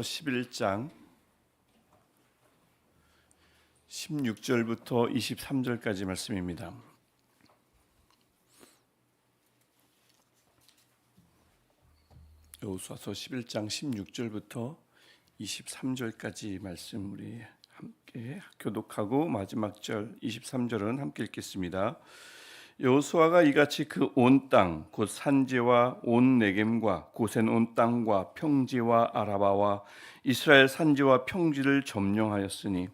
11장 16절부터 23절까지 말씀입니다. 여호수아서 11장 16절부터 23절까지 말씀 우리 함께 교독하고 마지막 절 23절은 함께 읽겠습니다. 여호수아가 이같이 그 온 땅 곧 산지와 온 네겜과 고센 온 땅과 평지와 아라바와 이스라엘 산지와 평지를 점령하였으니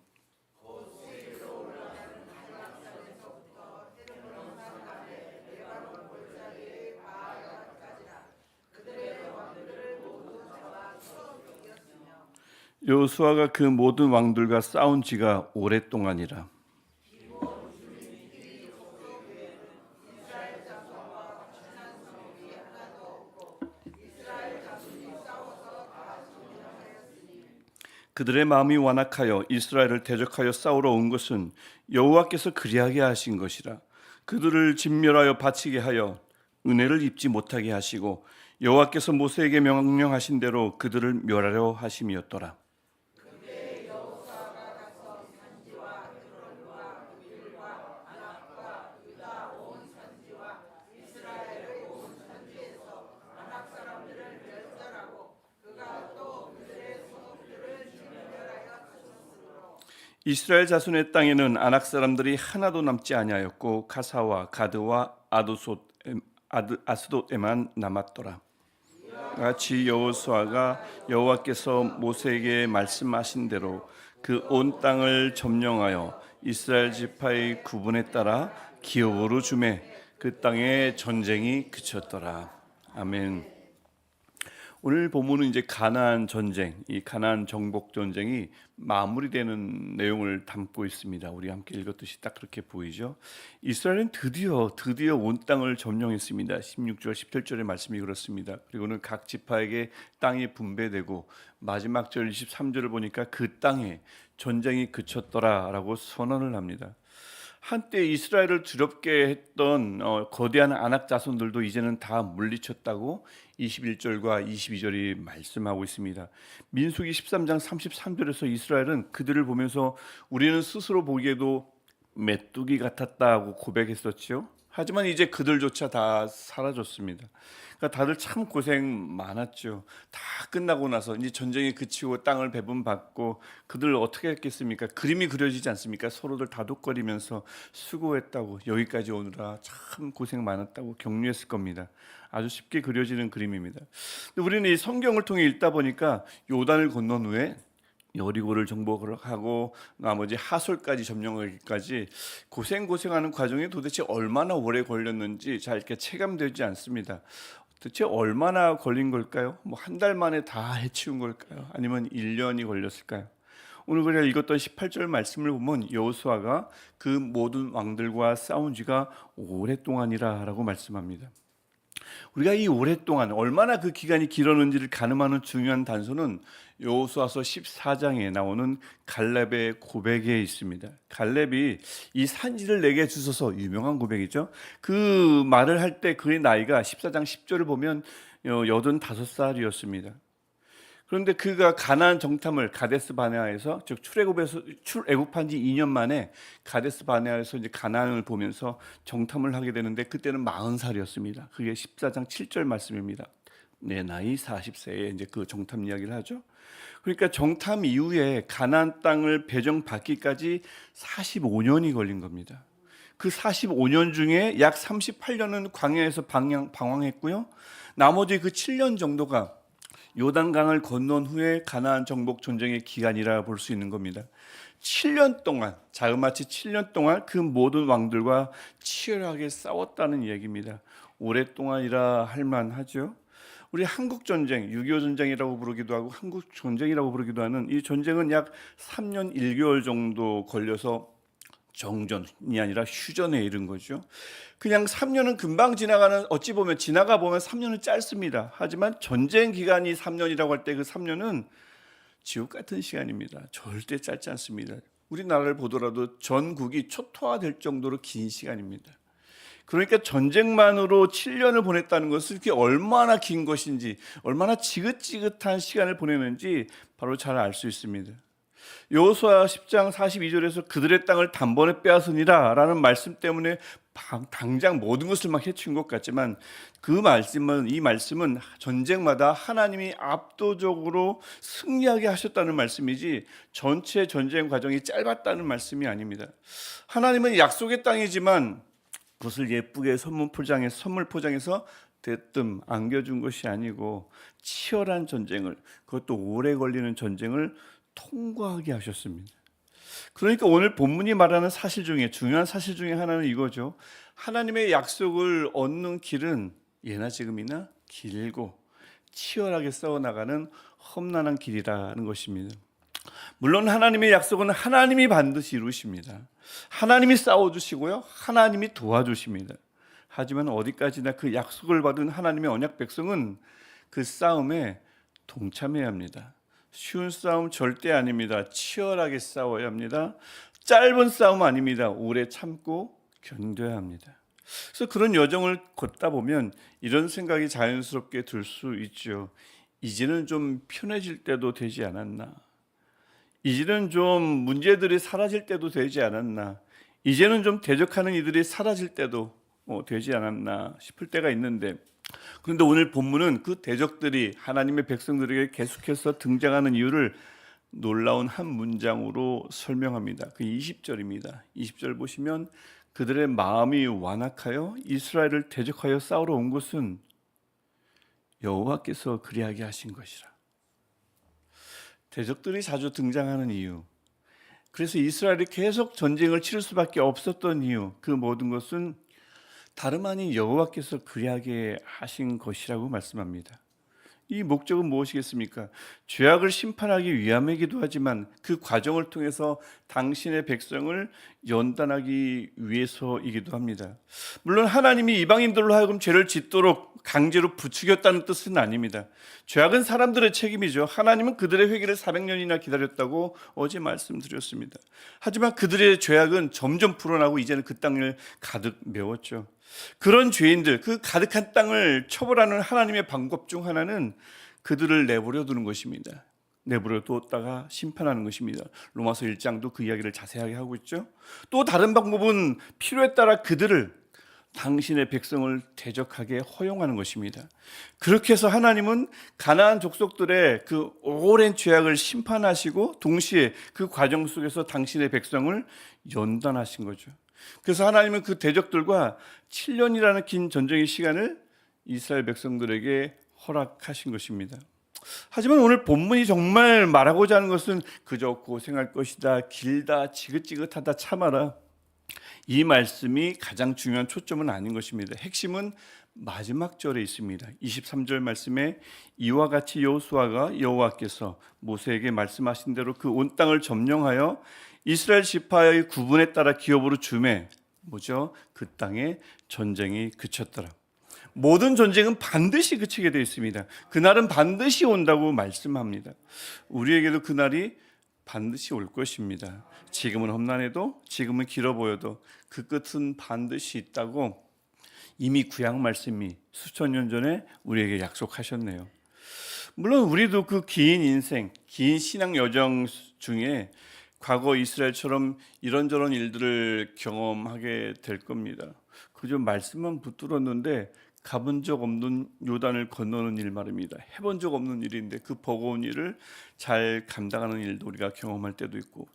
여호수아가 그 모든 왕들과 싸운 지가 오랫동안이라. 그들의 마음이 완악하여 이스라엘을 대적하여 싸우러 온 것은 여호와께서 그리하게 하신 것이라. 그들을 진멸하여 바치게 하여 은혜를 입지 못하게 하시고 여호와께서 모세에게 명령하신 대로 그들을 멸하려 하심이었더라. 이스라엘 자손의 땅에는 아낙 사람들이 하나도 남지 아니하였고 가사와 가드와 아스돗에만 남았더라. 같이 여호수아가 여호와께서 모세에게 말씀하신 대로 그 온 땅을 점령하여 이스라엘 지파의 구분에 따라 기업으로 주매 그 땅에 전쟁이 그쳤더라. 아멘. 오늘 본문은 이제 가나안 전쟁, 이 가나안 정복 전쟁이 마무리되는 내용을 담고 있습니다. 우리 함께 읽었듯이 딱 그렇게 보이죠. 이스라엘은 드디어 온 땅을 점령했습니다. 16절, 17절의 말씀이 그렇습니다. 그리고는 각 지파에게 땅이 분배되고 마지막 절 23절을 보니까 그 땅에 전쟁이 그쳤더라라고 선언을 합니다. 한때 이스라엘을 두렵게 했던 거대한 아낙 자손들도 이제는 다 물리쳤다고 21절과 22절이 말씀하고 있습니다. 민수기 13장 33절에서 이스라엘은 그들을 보면서 우리는 스스로 보기에도 메뚜기 같았다고 고백했었죠. 하지만 이제 그들조차 다 사라졌습니다. 그러니까 다들 참 고생 많았죠. 다 끝나고 나서 이제 전쟁이 그치고 땅을 배분받고 그들 어떻게 했겠습니까? 그림이 그려지지 않습니까? 서로들 다독거리면서 수고했다고, 여기까지 오느라 참 고생 많았다고 격려했을 겁니다. 아주 쉽게 그려지는 그림입니다. 근데 우리는 이 성경을 통해 읽다 보니까 요단을 건넌 후에 여리고를 정복을 하고 나머지 하솔까지 점령하기까지 고생하는 과정이 도대체 얼마나 오래 걸렸는지 잘 이렇게 체감되지 않습니다. 도대체 얼마나 걸린 걸까요? 뭐 한 달 만에 다 해치운 걸까요? 아니면 1년이 걸렸을까요? 오늘 우리가 읽었던 18절 말씀을 보면 여호수아가 그 모든 왕들과 싸운 지가 오랫동안이라고 말씀합니다. 우리가 이 오랫동안 얼마나 그 기간이 길었는지를 가늠하는 중요한 단서는 여호수아서 14장에 나오는 갈렙의 고백에 있습니다. 갈렙이 이 산지를 내게 주소서, 유명한 고백이죠. 그 말을 할 때 그의 나이가 14장 10절을 보면 85살이었습니다. 그런데 그가 가나안 정탐을 가데스 바네아에서, 즉 출애굽한 지 2년 만에 가데스 바네아에서 이제 가나안을 보면서 정탐을 하게 되는데 그때는 40살이었습니다. 그게 14장 7절 말씀입니다. 내 나이 40세에 이제 그 정탐 이야기를 하죠. 그러니까 정탐 이후에 가나안 땅을 배정받기까지 45년이 걸린 겁니다. 그 45년 중에 약 38년은 광야에서 방황했고요. 나머지 그 7년 정도가 요단강을 건넌 후에 가나안 정복 전쟁의 기간이라 볼 수 있는 겁니다. 7년 동안, 자그마치 7년 동안 그 모든 왕들과 치열하게 싸웠다는 얘기입니다. 오랫동안이라 할 만하죠. 우리 한국 전쟁, 6.25 전쟁이라고 부르기도 하고 한국 전쟁이라고 부르기도 하는 이 전쟁은 약 3년 1개월 정도 걸려서 정전이 아니라 휴전에 이른 거죠. 그냥 3년은 금방 지나가는, 어찌 보면 지나가 보면 3년은 짧습니다. 하지만 전쟁 기간이 3년이라고 할 때 그 3년은 지옥 같은 시간입니다. 절대 짧지 않습니다. 우리나라를 보더라도 전국이 초토화될 정도로 긴 시간입니다. 그러니까 전쟁만으로 7년을 보냈다는 것은 그게 얼마나 긴 것인지, 얼마나 지긋지긋한 시간을 보내는지 바로 잘 알 수 있습니다. 여호수아 10장 42절에서 그들의 땅을 단번에 빼앗으니라 라는 말씀 때문에 당장 모든 것을 막 해친 것 같지만, 이 말씀은 전쟁마다 하나님이 압도적으로 승리하게 하셨다는 말씀이지 전체 전쟁 과정이 짧았다는 말씀이 아닙니다. 하나님은 약속의 땅이지만 그것을 예쁘게 선물 포장해서 대뜸 안겨준 것이 아니고 치열한 전쟁을, 그것도 오래 걸리는 전쟁을 통과하게 하셨습니다. 그러니까 오늘 본문이 말하는 사실 중에 중요한 사실 중에 하나는 이거죠. 하나님의 약속을 얻는 길은 예나 지금이나 길고 치열하게 싸워나가는 험난한 길이라는 것입니다. 물론 하나님의 약속은 하나님이 반드시 이루십니다. 하나님이 싸워주시고요, 하나님이 도와주십니다. 하지만 어디까지나 그 약속을 받은 하나님의 언약 백성은 그 싸움에 동참해야 합니다. 쉬운 싸움 절대 아닙니다. 치열하게 싸워야 합니다. 짧은 싸움 아닙니다. 오래 참고 견뎌야 합니다. 그래서 그런 여정을 걷다 보면 이런 생각이 자연스럽게 들 수 있죠. 이제는 좀 편해질 때도 되지 않았나? 이제는 좀 문제들이 사라질 때도 되지 않았나? 이제는 좀 대적하는 이들이 사라질 때도 되지 않았나 싶을 때가 있는데, 그런데 오늘 본문은 그 대적들이 하나님의 백성들에게 계속해서 등장하는 이유를 놀라운 한 문장으로 설명합니다. 그 20절입니다. 20절 보시면 그들의 마음이 완악하여 이스라엘을 대적하여 싸우러 온 것은 여호와께서 그리하게 하신 것이라. 대적들이 자주 등장하는 이유, 그래서 이스라엘이 계속 전쟁을 치를 수밖에 없었던 이유, 그 모든 것은 다름 아닌 여호와께서 그리하게 하신 것이라고 말씀합니다. 이 목적은 무엇이겠습니까? 죄악을 심판하기 위함이기도 하지만 그 과정을 통해서 당신의 백성을 연단하기 위해서이기도 합니다. 물론 하나님이 이방인들로 하여금 죄를 짓도록 강제로 부추겼다는 뜻은 아닙니다. 죄악은 사람들의 책임이죠. 하나님은 그들의 회개를 400년이나 기다렸다고 어제 말씀드렸습니다. 하지만 그들의 죄악은 점점 풀어나고 이제는 그 땅을 가득 메웠죠. 그런 죄인들, 그 가득한 땅을 처벌하는 하나님의 방법 중 하나는 그들을 내버려 두는 것입니다. 내버려 두었다가 심판하는 것입니다. 로마서 1장도 그 이야기를 자세하게 하고 있죠. 또 다른 방법은 필요에 따라 그들을, 당신의 백성을 대적하게 허용하는 것입니다. 그렇게 해서 하나님은 가나안 족속들의 그 오랜 죄악을 심판하시고 동시에 그 과정 속에서 당신의 백성을 연단하신 거죠. 그래서 하나님은 그 대적들과 7년이라는 긴 전쟁의 시간을 이스라엘 백성들에게 허락하신 것입니다. 하지만 오늘 본문이 정말 말하고자 하는 것은 그저 고생할 것이다, 길다, 지긋지긋하다, 참아라, 이 말씀이 가장 중요한 초점은 아닌 것입니다. 핵심은 마지막 절에 있습니다. 23절 말씀에 이와 같이 여호수아가 여호와께서 모세에게 말씀하신 대로 그 온 땅을 점령하여 이스라엘 지파의 구분에 따라 기업으로 주매, 뭐죠? 그 땅에 전쟁이 그쳤더라. 모든 전쟁은 반드시 그치게 되어 있습니다. 그날은 반드시 온다고 말씀합니다. 우리에게도 그날이 반드시 올 것입니다. 지금은 험난해도, 지금은 길어 보여도 그 끝은 반드시 있다고 이미 구약 말씀이 수천 년 전에 우리에게 약속하셨네요. 물론 우리도 그 긴 인생, 긴 신앙 여정 중에 과거 이스라엘처럼 이런저런 일들을 경험하게 될 겁니다. 그저 말씀만 붙들었는데 가본 적 없는 요단을 건너는 일 말입니다. 해본 적 없는 일인데 그 버거운 일을 잘 감당하는 일도 우리가 경험할 때도 있고,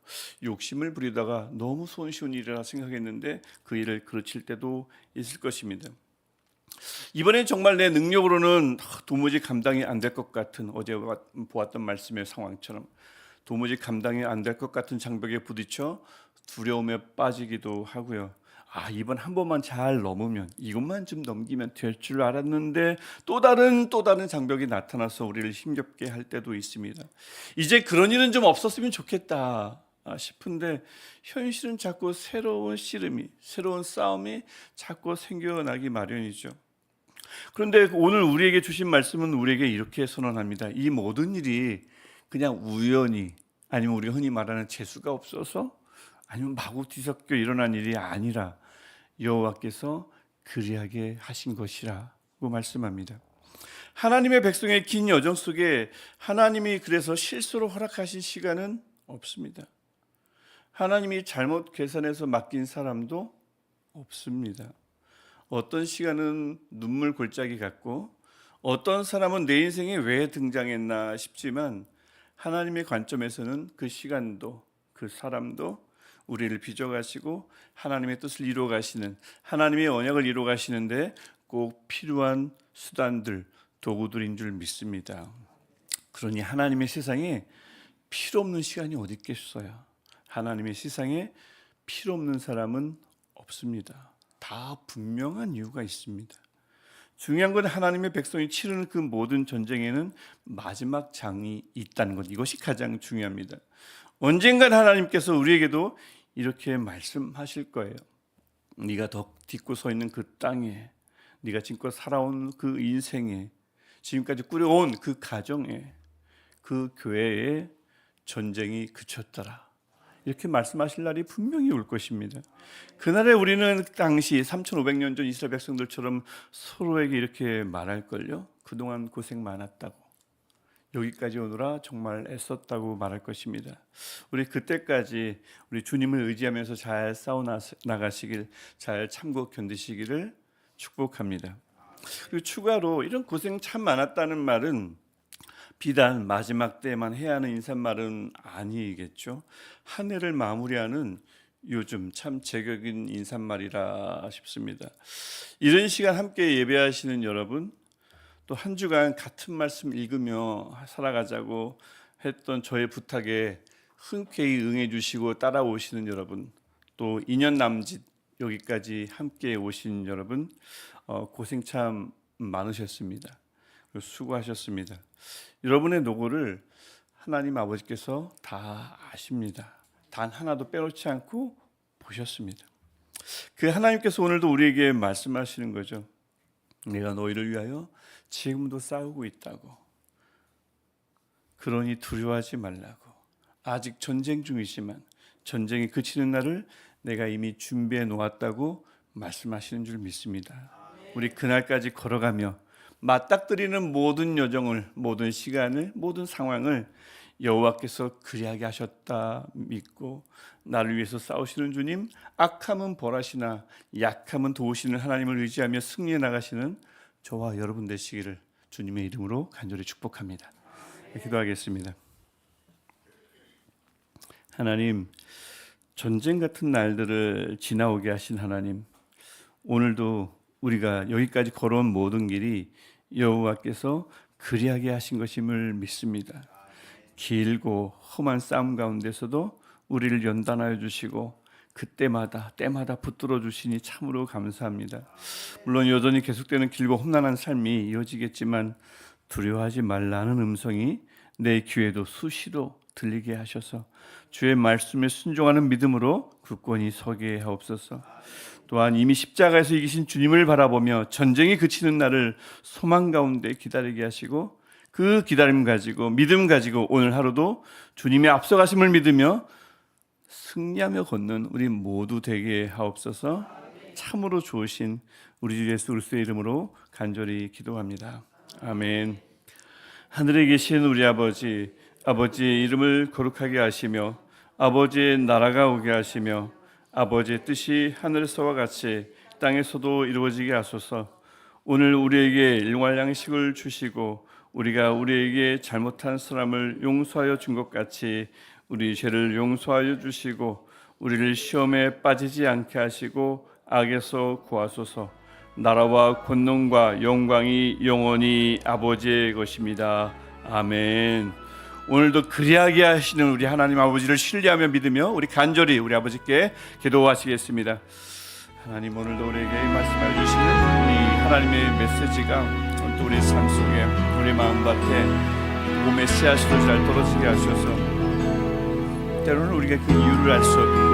욕심을 부리다가 너무 손쉬운 일이라 생각했는데 그 일을 그르칠 때도 있을 것입니다. 이번엔 정말 내 능력으로는 도무지 감당이 안 될 것 같은, 어제 보았던 말씀의 상황처럼 도무지 감당이 안 될 것 같은 장벽에 부딪혀 두려움에 빠지기도 하고요. 이번 한 번만 잘 넘으면, 이것만 좀 넘기면 될 줄 알았는데 또 다른 장벽이 나타나서 우리를 힘겹게 할 때도 있습니다. 이제 그런 일은 좀 없었으면 좋겠다 싶은데 현실은 자꾸 새로운 씨름이, 새로운 싸움이 자꾸 생겨나기 마련이죠. 그런데 오늘 우리에게 주신 말씀은 우리에게 이렇게 선언합니다. 이 모든 일이 그냥 우연히, 아니면 우리가 흔히 말하는 재수가 없어서, 아니면 마구 뒤섞여 일어난 일이 아니라 여호와께서 그리하게 하신 것이라고 말씀합니다. 하나님의 백성의 긴 여정 속에 하나님이 그래서 실수로 허락하신 시간은 없습니다. 하나님이 잘못 계산해서 맡긴 사람도 없습니다. 어떤 시간은 눈물 골짜기 같고 어떤 사람은 내 인생에 왜 등장했나 싶지만 하나님의 관점에서는 그 시간도 그 사람도 우리를 빚어가시고 하나님의 뜻을 이루어가시는, 하나님의 언약을 이루어가시는데 꼭 필요한 수단들, 도구들인 줄 믿습니다. 그러니 하나님의 세상에 필요 없는 시간이 어디 있겠어요? 하나님의 세상에 필요 없는 사람은 없습니다. 다 분명한 이유가 있습니다. 중요한 건 하나님의 백성이 치르는 그 모든 전쟁에는 마지막 장이 있다는 것, 이것이 가장 중요합니다. 언젠간 하나님께서 우리에게도 이렇게 말씀하실 거예요. 네가 더 딛고 서 있는 그 땅에, 네가 지금껏 살아온 그 인생에, 지금까지 꾸려온 그 가정에, 그 교회에 전쟁이 그쳤더라, 이렇게 말씀하실 날이 분명히 올 것입니다. 그날에 우리는 당시 3500년 전 이스라엘 백성들처럼 서로에게 이렇게 말할걸요. 그동안 고생 많았다고, 여기까지 오느라 정말 애썼다고 말할 것입니다. 우리 그때까지 우리 주님을 의지하면서 잘 싸워나가시길, 잘 참고 견디시기를 축복합니다. 그리고 추가로 이런 고생 참 많았다는 말은 비단 마지막 때만 해야 하는 인사말은 아니겠죠. 한 해를 마무리하는 요즘 참 제격인 인사말이라 싶습니다. 이런 시간 함께 예배하시는 여러분, 또 한 주간 같은 말씀 읽으며 살아가자고 했던 저의 부탁에 흔쾌히 응해 주시고 따라오시는 여러분, 또 2년 남짓 여기까지 함께 오신 여러분, 고생 참 많으셨습니다. 수고하셨습니다. 여러분의 노고를 하나님 아버지께서 다 아십니다. 단 하나도 빼놓지 않고 보셨습니다. 그 하나님께서 오늘도 우리에게 말씀하시는 거죠. 내가 너희를 위하여 지금도 싸우고 있다고. 그러니 두려워하지 말라고. 아직 전쟁 중이지만 전쟁이 그치는 날을 내가 이미 준비해 놓았다고 말씀하시는 줄 믿습니다. 우리 그날까지 걸어가며 맞닥뜨리는 모든 여정을, 모든 시간을, 모든 상황을 여호와께서 그리하게 하셨다 믿고 나를 위해서 싸우시는 주님, 악함은 벌하시나 약함은 도우시는 하나님을 의지하며 승리해 나가시는 저와 여러분 되시기를 주님의 이름으로 간절히 축복합니다. 기도하겠습니다. 하나님, 전쟁 같은 날들을 지나오게 하신 하나님, 오늘도 우리가 여기까지 걸어온 모든 길이 여호와께서 그리하게 하신 것임을 믿습니다. 길고 험한 싸움 가운데서도 우리를 연단하여 주시고 때마다 붙들어 주시니 참으로 감사합니다. 물론 여전히 계속되는 길고 험난한 삶이 이어지겠지만 두려워하지 말라는 음성이 내 귀에도 수시로 들리게 하셔서 주의 말씀에 순종하는 믿음으로 굳건히 서게 하옵소서. 또한 이미 십자가에서 이기신 주님을 바라보며 전쟁이 그치는 날을 소망 가운데 기다리게 하시고 그 기다림 가지고 믿음 가지고 오늘 하루도 주님의 앞서가심을 믿으며 승리하며 걷는 우리 모두 되게 하옵소서. 참으로 좋으신 우리 주 예수 그리스도의 이름으로 간절히 기도합니다. 아멘. 하늘에 계신 우리 아버지, 아버지의 이름을 거룩하게 하시며 아버지의 나라가 오게 하시며 아버지의 뜻이 하늘에서와 같이 땅에서도 이루어지게 하소서. 오늘 우리에게 일용할 양식을 주시고 우리가 우리에게 잘못한 사람을 용서하여 준 것 같이 우리 죄를 용서하여 주시고 우리를 시험에 빠지지 않게 하시고 악에서 구하소서. 나라와 권능과 영광이 영원히 아버지의 것입니다. 아멘. 오늘도 그리하게 하시는 우리 하나님 아버지를 신뢰하며 믿으며 우리 간절히 우리 아버지께 기도하시겠습니다. 하나님, 오늘도 우리에게 말씀해 주시는 이 하나님의 메시지가 또 우리 삶 속에 우리 마음밭에 몸의 씨앗으로 잘 떨어지게 하셔서 때로는 우리가 그 이유를 알 수 없고